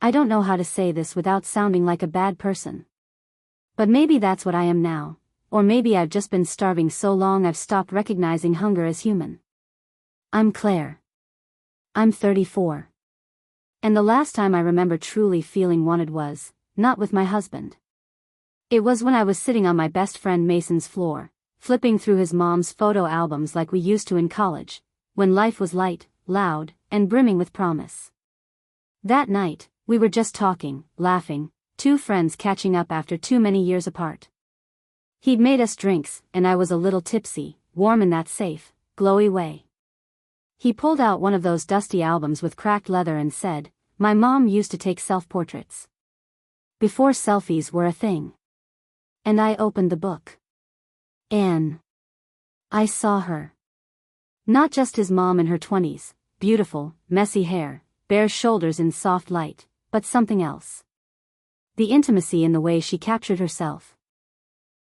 I don't know how to say this without sounding like a bad person. But maybe that's what I am now, or maybe I've just been starving so long I've stopped recognizing hunger as human. I'm Claire. I'm 34. And the last time I remember truly feeling wanted was, not with my husband. It was when I was sitting on my best friend Mason's floor, flipping through his mom's photo albums like we used to in college, when life was light, loud, and brimming with promise. That night, we were just talking, laughing, two friends catching up after too many years apart. He'd made us drinks, and I was a little tipsy, warm in that safe, glowy way. He pulled out one of those dusty albums with cracked leather and said, "My mom used to take self-portraits. Before selfies were a thing." And I opened the book. And I saw her. Not just his mom in her 20s, beautiful, messy hair, bare shoulders in soft light, but something else. The intimacy in the way she captured herself.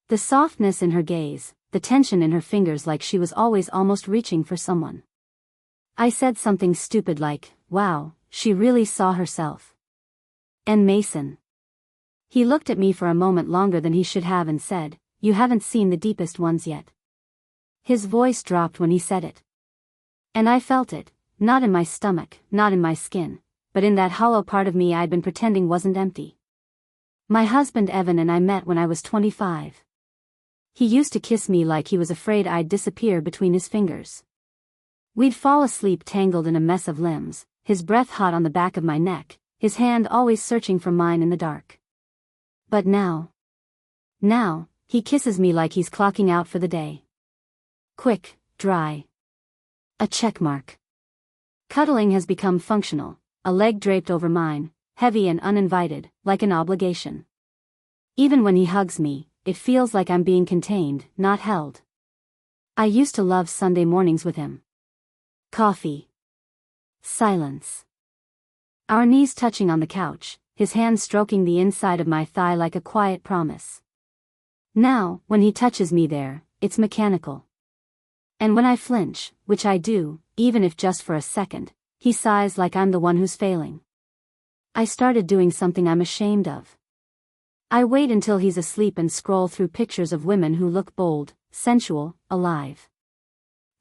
The softness in her gaze, the tension in her fingers like she was always almost reaching for someone. I said something stupid like, "Wow, she really saw herself." And Mason. He looked at me for a moment longer than he should have and said, "You haven't seen the deepest ones yet." His voice dropped when he said it. And I felt it, not in my stomach, not in my skin, but in that hollow part of me I'd been pretending wasn't empty. My husband Evan and I met when I was 25. He used to kiss me like he was afraid I'd disappear between his fingers. We'd fall asleep tangled in a mess of limbs, his breath hot on the back of my neck, his hand always searching for mine in the dark. But now, he kisses me like he's clocking out for the day. Quick, dry. A check mark. Cuddling has become functional, a leg draped over mine, heavy and uninvited, like an obligation. Even when he hugs me, it feels like I'm being contained, not held. I used to love Sunday mornings with him. Coffee. Silence. Our knees touching on the couch, his hand stroking the inside of my thigh like a quiet promise. Now, when he touches me there, it's mechanical. And when I flinch, which I do, even if just for a second, he sighs like I'm the one who's failing. I started doing something I'm ashamed of. I wait until he's asleep and scroll through pictures of women who look bold, sensual, alive.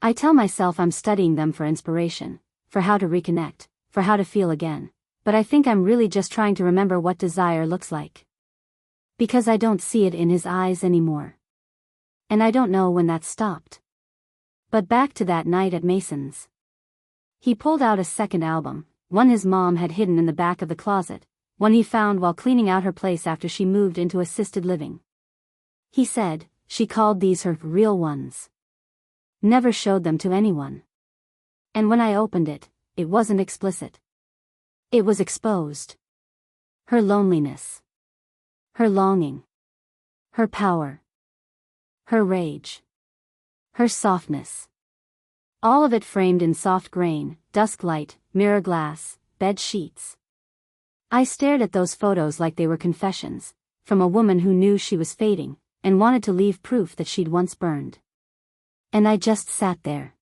I tell myself I'm studying them for inspiration, for how to reconnect, for how to feel again, but I think I'm really just trying to remember what desire looks like. Because I don't see it in his eyes anymore. And I don't know when that stopped. But back to that night at Mason's. He pulled out a second album, one his mom had hidden in the back of the closet, one he found while cleaning out her place after she moved into assisted living. He said, she called these her real ones. Never showed them to anyone. And when I opened it, it wasn't explicit. It was exposed. Her loneliness. Her longing. Her power. Her rage. Her softness. All of it framed in soft grain, dusk light, mirror glass, bed sheets. I stared at those photos like they were confessions, from a woman who knew she was fading, and wanted to leave proof that she'd once burned. And I just sat there.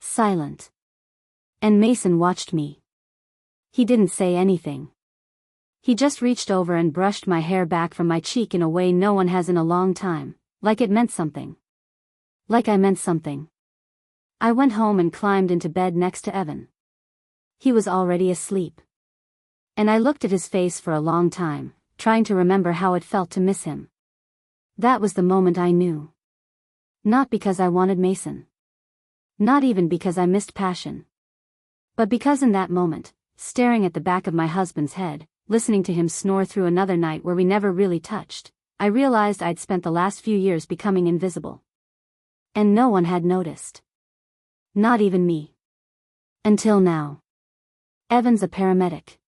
Silent. And Mason watched me. He didn't say anything. He just reached over and brushed my hair back from my cheek in a way no one has in a long time, like it meant something. Like I meant something. I went home and climbed into bed next to Evan. He was already asleep. And I looked at his face for a long time, trying to remember how it felt to miss him. That was the moment I knew. Not because I wanted Mason. Not even because I missed passion. But because in that moment, staring at the back of my husband's head, listening to him snore through another night where we never really touched, I realized I'd spent the last few years becoming invisible. And no one had noticed. Not even me. Until now. Evan's a paramedic.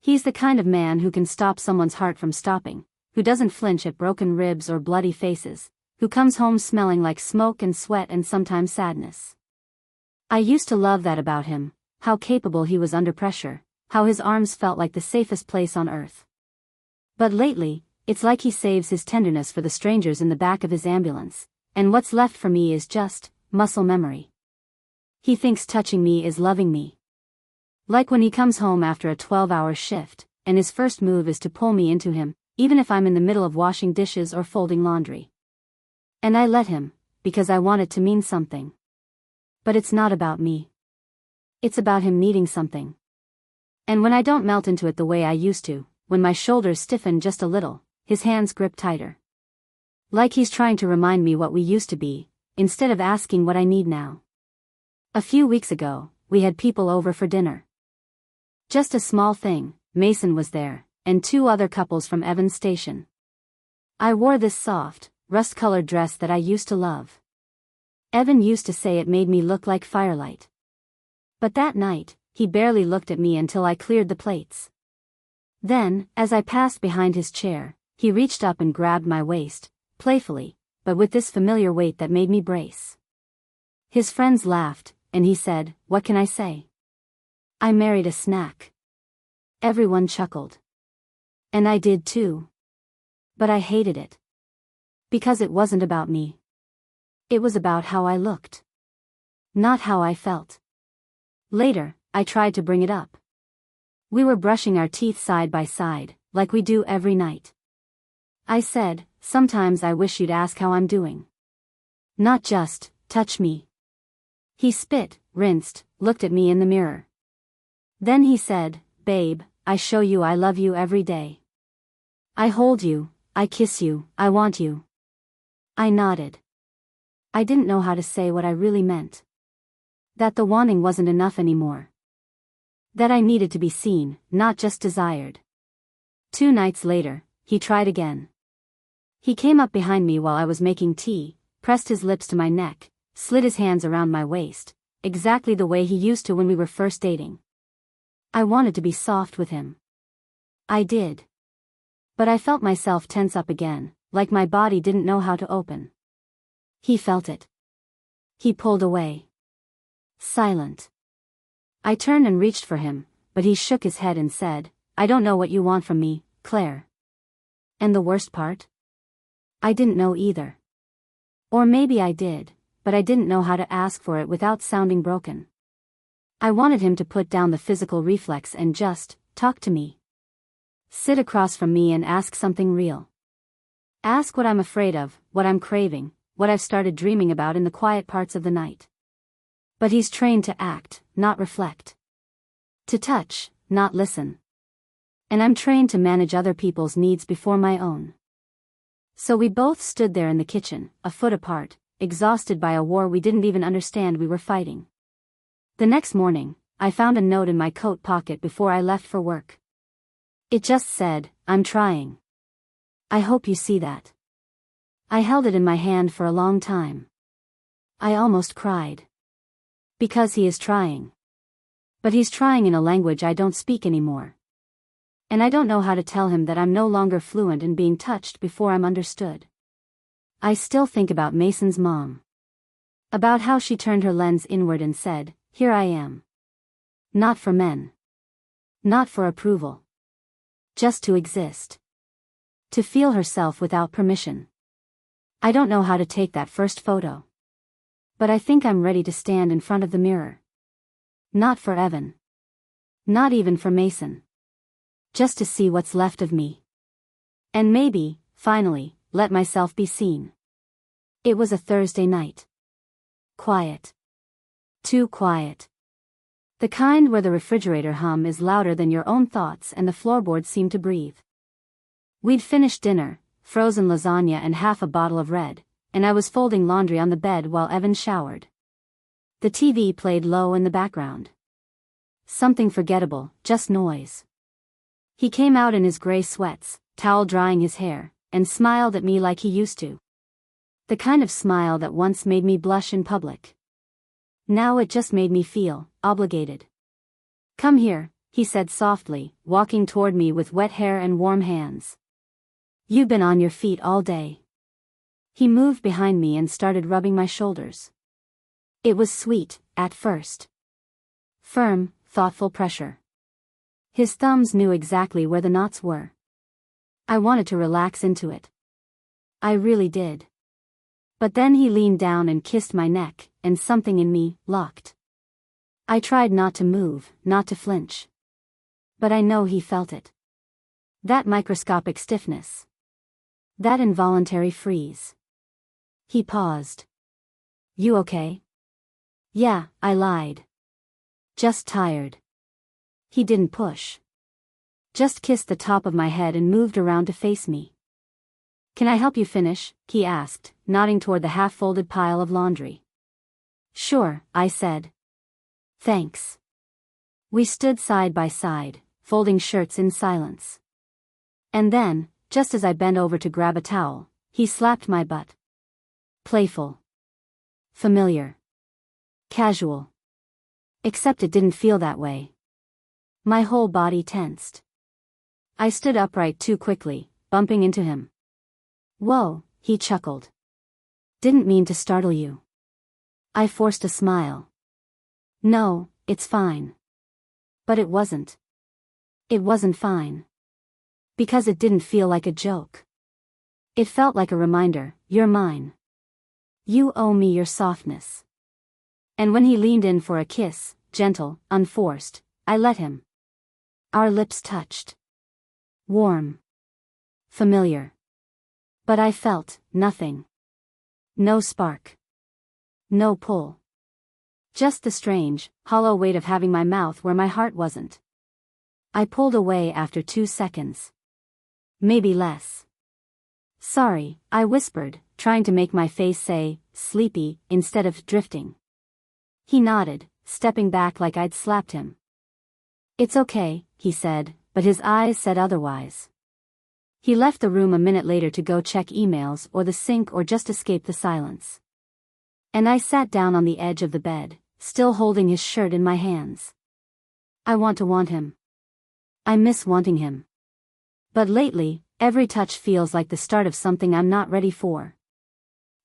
He's the kind of man who can stop someone's heart from stopping, who doesn't flinch at broken ribs or bloody faces, who comes home smelling like smoke and sweat and sometimes sadness. I used to love that about him, how capable he was under pressure, how his arms felt like the safest place on earth. But lately, it's like he saves his tenderness for the strangers in the back of his ambulance, and what's left for me is just muscle memory. He thinks touching me is loving me. Like when he comes home after a 12-hour shift, and his first move is to pull me into him, even if I'm in the middle of washing dishes or folding laundry. And I let him, because I want it to mean something. But it's not about me. It's about him needing something. And when I don't melt into it the way I used to, when my shoulders stiffen just a little, his hands grip tighter. Like he's trying to remind me what we used to be, instead of asking what I need now. A few weeks ago, we had people over for dinner. Just a small thing, Mason was there, and 2 other couples from Evans Station. I wore this soft, rust-colored dress that I used to love. Evan used to say it made me look like firelight. But that night, he barely looked at me until I cleared the plates. Then, as I passed behind his chair, he reached up and grabbed my waist, playfully, but with this familiar weight that made me brace. His friends laughed, and he said, "What can I say? I married a snack." Everyone chuckled. And I did too. But I hated it. Because it wasn't about me. It was about how I looked. Not how I felt. Later, I tried to bring it up. We were brushing our teeth side by side, like we do every night. I said, "Sometimes I wish you'd ask how I'm doing. Not just, touch me." He spit, rinsed, looked at me in the mirror. Then he said, "Babe, I show you I love you every day. I hold you, I kiss you, I want you." I nodded. I didn't know how to say what I really meant. That the wanting wasn't enough anymore. That I needed to be seen, not just desired. 2 nights later, he tried again. He came up behind me while I was making tea, pressed his lips to my neck, slid his hands around my waist, exactly the way he used to when we were first dating. I wanted to be soft with him. I did. But I felt myself tense up again, like my body didn't know how to open. He felt it. He pulled away. Silent. I turned and reached for him, but he shook his head and said, "I don't know what you want from me, Claire." And the worst part? I didn't know either. Or maybe I did, but I didn't know how to ask for it without sounding broken. I wanted him to put down the physical reflex and just talk to me. Sit across from me and ask something real. Ask what I'm afraid of, what I'm craving, what I've started dreaming about in the quiet parts of the night. But he's trained to act, not reflect. To touch, not listen. And I'm trained to manage other people's needs before my own. So we both stood there in the kitchen, a foot apart, exhausted by a war we didn't even understand we were fighting. The next morning, I found a note in my coat pocket before I left for work. It just said, "I'm trying. I hope you see that." I held it in my hand for a long time. I almost cried. Because he is trying. But he's trying in a language I don't speak anymore. And I don't know how to tell him that I'm no longer fluent in being touched before I'm understood. I still think about Mason's mom. About how she turned her lens inward and said, "Here I am. Not for men. Not for approval. Just to exist. To feel herself without permission." I don't know how to take that first photo. But I think I'm ready to stand in front of the mirror. Not for Evan. Not even for Mason. Just to see what's left of me. And maybe, finally, let myself be seen. It was a Thursday night. Quiet. Too quiet. The kind where the refrigerator hum is louder than your own thoughts and the floorboards seem to breathe. We'd finished dinner, frozen lasagna and half a bottle of red, and I was folding laundry on the bed while Evan showered. The TV played low in the background. Something forgettable, just noise. He came out in his gray sweats, towel drying his hair, and smiled at me like he used to. The kind of smile that once made me blush in public. Now it just made me feel obligated. "Come here," he said softly, walking toward me with wet hair and warm hands. "You've been on your feet all day." He moved behind me and started rubbing my shoulders. It was sweet, at first. Firm, thoughtful pressure. His thumbs knew exactly where the knots were. I wanted to relax into it. I really did. But then he leaned down and kissed my neck, and something in me locked. I tried not to move, not to flinch. But I know he felt it. That microscopic stiffness. That involuntary freeze. He paused. You okay? Yeah, I lied. Just tired. He didn't push. Just kissed the top of my head and moved around to face me. Can I help you finish? He asked, nodding toward the half-folded pile of laundry. Sure, I said. Thanks. We stood side by side, folding shirts in silence. And then, just as I bent over to grab a towel, he slapped my butt. Playful. Familiar. Casual. Except it didn't feel that way. My whole body tensed. I stood upright too quickly, bumping into him. Whoa, he chuckled. Didn't mean to startle you. I forced a smile. No, it's fine. But it wasn't. It wasn't fine. Because it didn't feel like a joke. It felt like a reminder, you're mine. You owe me your softness. And when he leaned in for a kiss, gentle, unforced, I let him. Our lips touched. Warm. Familiar. But I felt nothing. No spark. No pull. Just the strange, hollow weight of having my mouth where my heart wasn't. I pulled away after 2 seconds. Maybe less. Sorry, I whispered, trying to make my face say, sleepy, instead of drifting. He nodded, stepping back like I'd slapped him. It's okay, he said, but his eyes said otherwise. He left the room a minute later to go check emails or the sink or just escape the silence. And I sat down on the edge of the bed, still holding his shirt in my hands. I want him. I miss wanting him. But lately, every touch feels like the start of something I'm not ready for.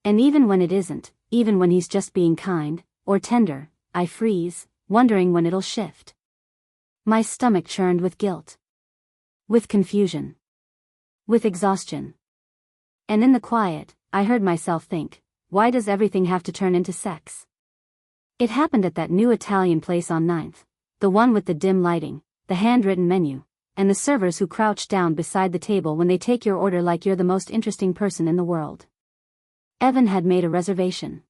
And even when it isn't, even when he's just being kind, or tender, I freeze, wondering when it'll shift. My stomach churned with guilt. With confusion. With exhaustion. And in the quiet, I heard myself think, why does everything have to turn into sex? It happened at that new Italian place on 9th, the one with the dim lighting, the handwritten menu, and the servers who crouch down beside the table when they take your order like you're the most interesting person in the world. Evan had made a reservation.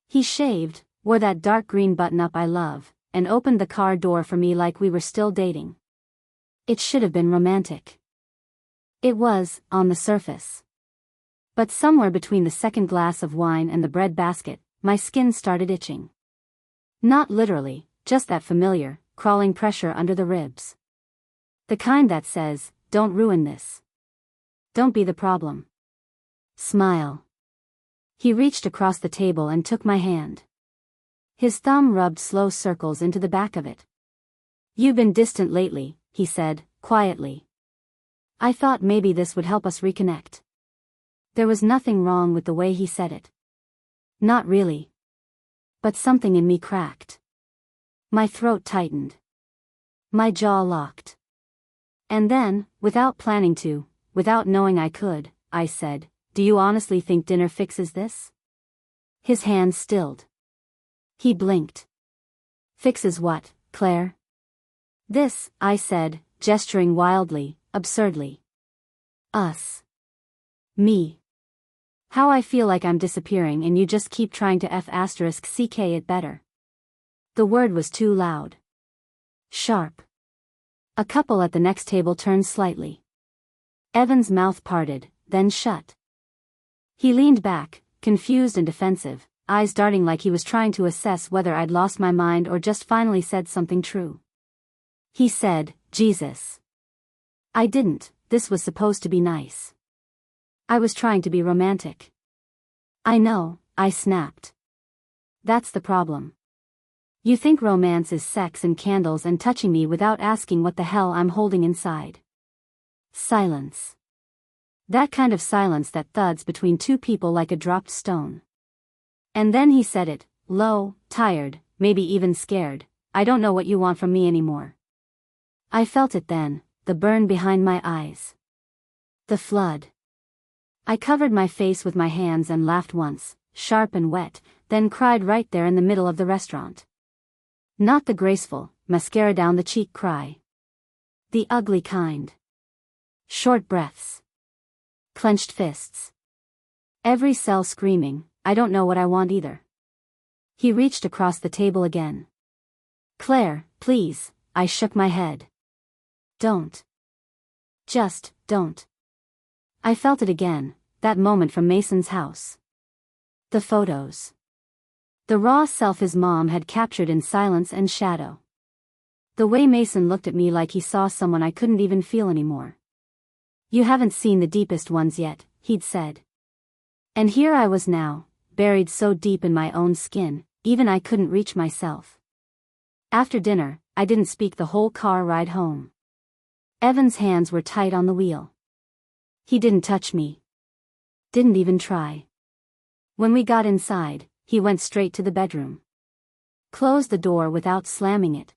He shaved, wore that dark green button-up I love, and opened the car door for me like we were still dating. It should have been romantic. It was, on the surface. But somewhere between the second glass of wine and the bread basket, my skin started itching. Not literally, just that familiar, crawling pressure under the ribs. The kind that says, don't ruin this. Don't be the problem. Smile. He reached across the table and took my hand. His thumb rubbed slow circles into the back of it. You've been distant lately, he said, quietly. I thought maybe this would help us reconnect. There was nothing wrong with the way he said it. Not really. But something in me cracked. My throat tightened. My jaw locked. And then, without planning to, without knowing I could, I said, do you honestly think dinner fixes this? His hand stilled. He blinked. Fixes what, Claire? This, I said, gesturing wildly, absurdly. Us. Me. How I feel like I'm disappearing and you just keep trying to *ck it better. The word was too loud. Sharp. A couple at the next table turned slightly. Evan's mouth parted, then shut. He leaned back, confused and defensive, eyes darting like he was trying to assess whether I'd lost my mind or just finally said something true. He said, Jesus. I didn't, this was supposed to be nice. I was trying to be romantic. I know, I snapped. That's the problem. You think romance is sex and candles and touching me without asking what the hell I'm holding inside. Silence. That kind of silence that thuds between two people like a dropped stone. And then he said it, low, tired, maybe even scared, I don't know what you want from me anymore. I felt it then, the burn behind my eyes. The flood. I covered my face with my hands and laughed once, sharp and wet, then cried right there in the middle of the restaurant. Not the graceful, mascara down the cheek cry. The ugly kind. Short breaths. Clenched fists. Every cell screaming, I don't know what I want either. He reached across the table again. Claire, please, I shook my head. Don't. Just, don't. I felt it again, that moment from Mason's house. The photos. The raw self his mom had captured in silence and shadow. The way Mason looked at me like he saw someone I couldn't even feel anymore. You haven't seen the deepest ones yet, he'd said. And here I was now, buried so deep in my own skin, even I couldn't reach myself. After dinner, I didn't speak the whole car ride home. Evan's hands were tight on the wheel. He didn't touch me. Didn't even try. When we got inside, he went straight to the bedroom. Closed the door without slamming it.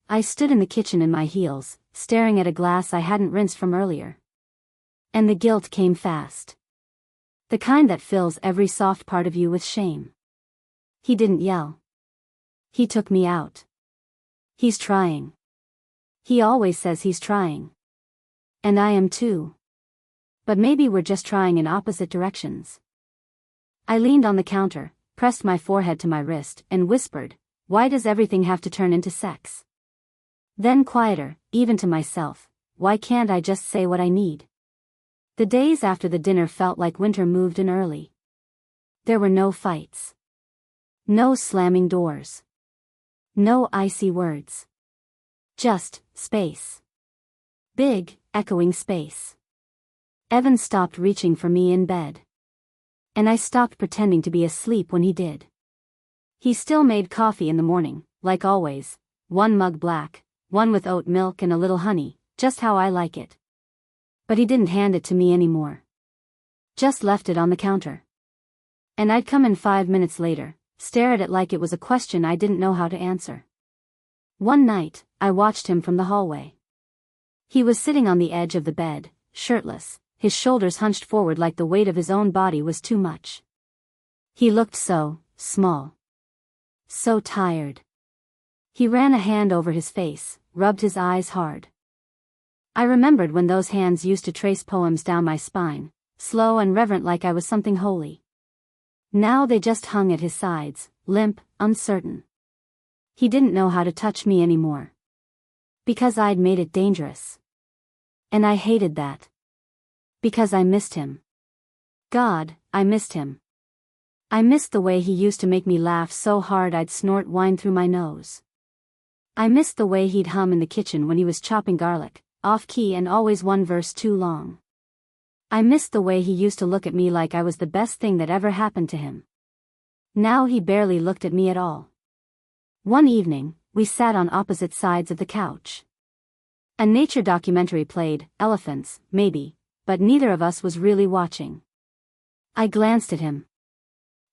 I stood in the kitchen in my heels, staring at a glass I hadn't rinsed from earlier. And the guilt came fast. The kind that fills every soft part of you with shame. He didn't yell. He took me out. He's trying. He always says he's trying. And I am too. But maybe we're just trying in opposite directions. I leaned on the counter, pressed my forehead to my wrist, and whispered, "Why does everything have to turn into sex?" Then quieter, even to myself, "Why can't I just say what I need?" The days after the dinner felt like winter moved in early. There were no fights. No slamming doors. No icy words. Just space. Big, echoing space. Evan stopped reaching for me in bed. And I stopped pretending to be asleep when he did. He still made coffee in the morning, like always, one mug black, one with oat milk and a little honey, just how I like it. But he didn't hand it to me anymore. Just left it on the counter. And I'd come in 5 minutes later, stare at it like it was a question I didn't know how to answer. One night, I watched him from the hallway. He was sitting on the edge of the bed, shirtless, his shoulders hunched forward like the weight of his own body was too much. He looked so small. So tired. He ran a hand over his face, rubbed his eyes hard. I remembered when those hands used to trace poems down my spine, slow and reverent like I was something holy. Now they just hung at his sides, limp, uncertain. He didn't know how to touch me anymore. Because I'd made it dangerous. And I hated that. Because I missed him. God, I missed him. I missed the way he used to make me laugh so hard I'd snort wine through my nose. I missed the way he'd hum in the kitchen when he was chopping garlic, off-key and always one verse too long. I missed the way he used to look at me like I was the best thing that ever happened to him. Now he barely looked at me at all. One evening, we sat on opposite sides of the couch. A nature documentary played, elephants, maybe, but neither of us was really watching. I glanced at him.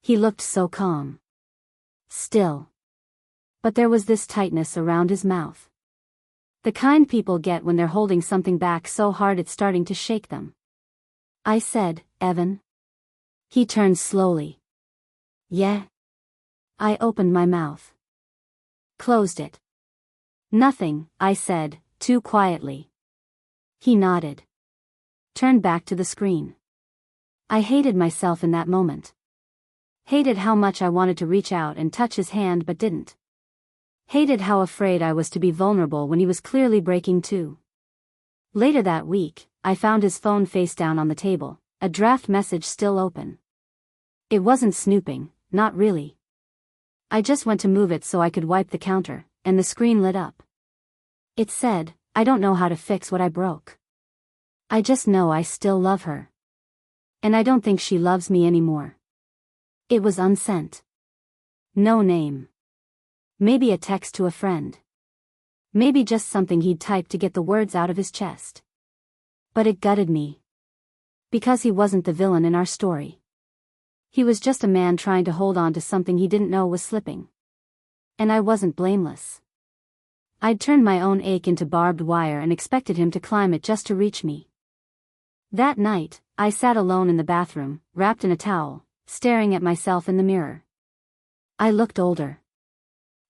He looked so calm. Still. But there was this tightness around his mouth. The kind people get when they're holding something back so hard it's starting to shake them. I said, "Evan?" He turned slowly. "Yeah?" I opened my mouth. Closed it. "Nothing," I said, too quietly. He nodded. Turned back to the screen. I hated myself in that moment. Hated how much I wanted to reach out and touch his hand but didn't. Hated how afraid I was to be vulnerable when he was clearly breaking too. Later that week, I found his phone face down on the table, a draft message still open. It wasn't snooping, not really. I just went to move it so I could wipe the counter, and the screen lit up. It said, "I don't know how to fix what I broke. I just know I still love her. And I don't think she loves me anymore." It was unsent. No name. Maybe a text to a friend. Maybe just something he'd typed to get the words out of his chest. But it gutted me. Because he wasn't the villain in our story. He was just a man trying to hold on to something he didn't know was slipping. And I wasn't blameless. I'd turned my own ache into barbed wire and expected him to climb it just to reach me. That night, I sat alone in the bathroom, wrapped in a towel, staring at myself in the mirror. I looked older.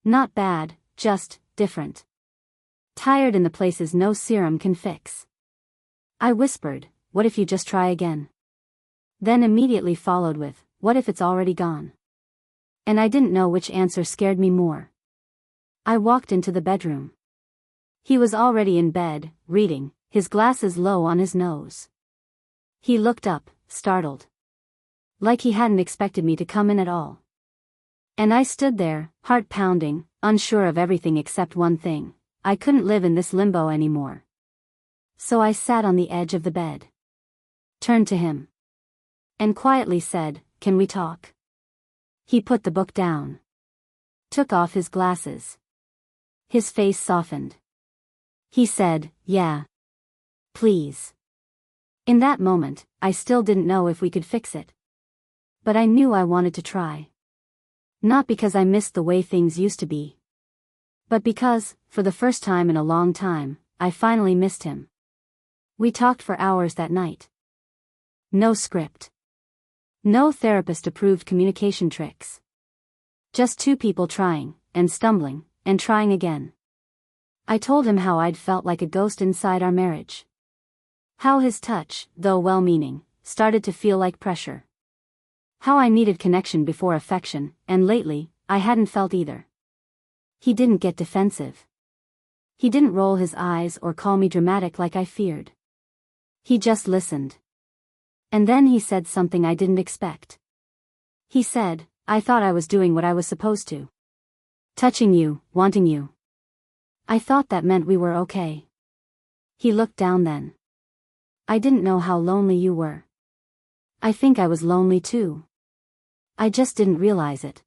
Not bad, just different. Tired in the places no serum can fix. I whispered, what if you just try again? Then immediately followed with, what if it's already gone? And I didn't know which answer scared me more. I walked into the bedroom. He was already in bed, reading, his glasses low on his nose. He looked up, startled. Like he hadn't expected me to come in at all. And I stood there, heart pounding, unsure of everything except one thing. I couldn't live in this limbo anymore. So I sat on the edge of the bed. Turned to him. And quietly said, can we talk? He put the book down. Took off his glasses. His face softened. He said, yeah. Please. In that moment, I still didn't know if we could fix it. But I knew I wanted to try. Not because I missed the way things used to be. But because, for the first time in a long time, I finally missed him. We talked for hours that night. No script. No therapist-approved communication tricks. Just two people trying, and stumbling, and trying again. I told him how I'd felt like a ghost inside our marriage. How his touch, though well-meaning, started to feel like pressure. How I needed connection before affection, and lately, I hadn't felt either. He didn't get defensive. He didn't roll his eyes or call me dramatic like I feared. He just listened. And then he said something I didn't expect. He said, I thought I was doing what I was supposed to. Touching you, wanting you. I thought that meant we were okay. He looked down then. I didn't know how lonely you were. I think I was lonely too. I just didn't realize it.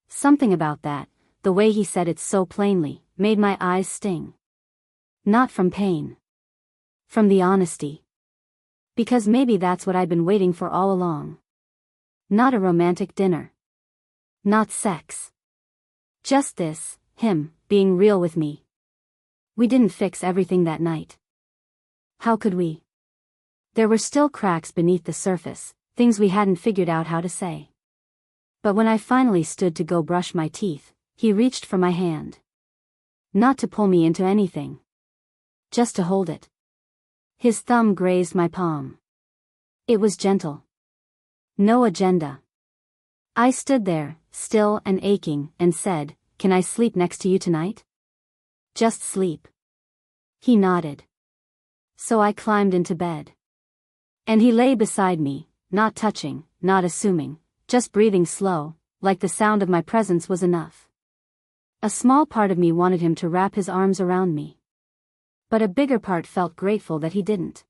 Something about that, the way he said it so plainly, made my eyes sting. Not from pain. From the honesty. Because maybe that's what I'd been waiting for all along. Not a romantic dinner. Not sex. Just this, him, being real with me. We didn't fix everything that night. How could we? There were still cracks beneath the surface, things we hadn't figured out how to say. But when I finally stood to go brush my teeth, he reached for my hand. Not to pull me into anything. Just to hold it. His thumb grazed my palm. It was gentle. No agenda. I stood there, still and aching, and said, can I sleep next to you tonight? Just sleep. He nodded. So I climbed into bed. And he lay beside me, not touching, not assuming, just breathing slow, like the sound of my presence was enough. A small part of me wanted him to wrap his arms around me. But a bigger part felt grateful that he didn't.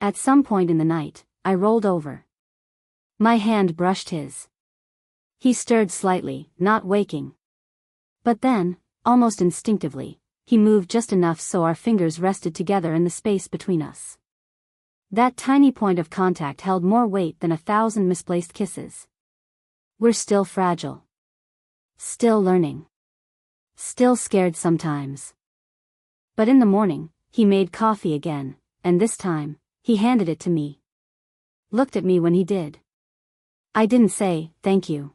At some point in the night, I rolled over. My hand brushed his. He stirred slightly, not waking. But then, almost instinctively, he moved just enough so our fingers rested together in the space between us. That tiny point of contact held more weight than 1,000 misplaced kisses. We're still fragile. Still learning. Still scared sometimes. But in the morning, he made coffee again, and this time, he handed it to me. Looked at me when he did. I didn't say, thank you.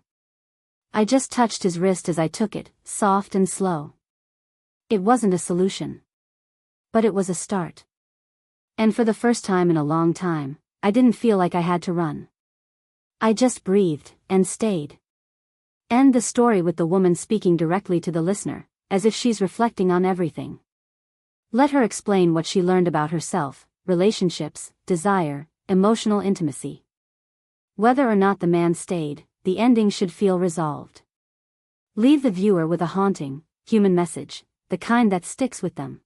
I just touched his wrist as I took it, soft and slow. It wasn't a solution. But it was a start. And for the first time in a long time, I didn't feel like I had to run. I just breathed, and stayed. End the story with the woman speaking directly to the listener, as if she's reflecting on everything. Let her explain what she learned about herself, relationships, desire, emotional intimacy. Whether or not the man stayed, the ending should feel resolved. Leave the viewer with a haunting, human message, the kind that sticks with them.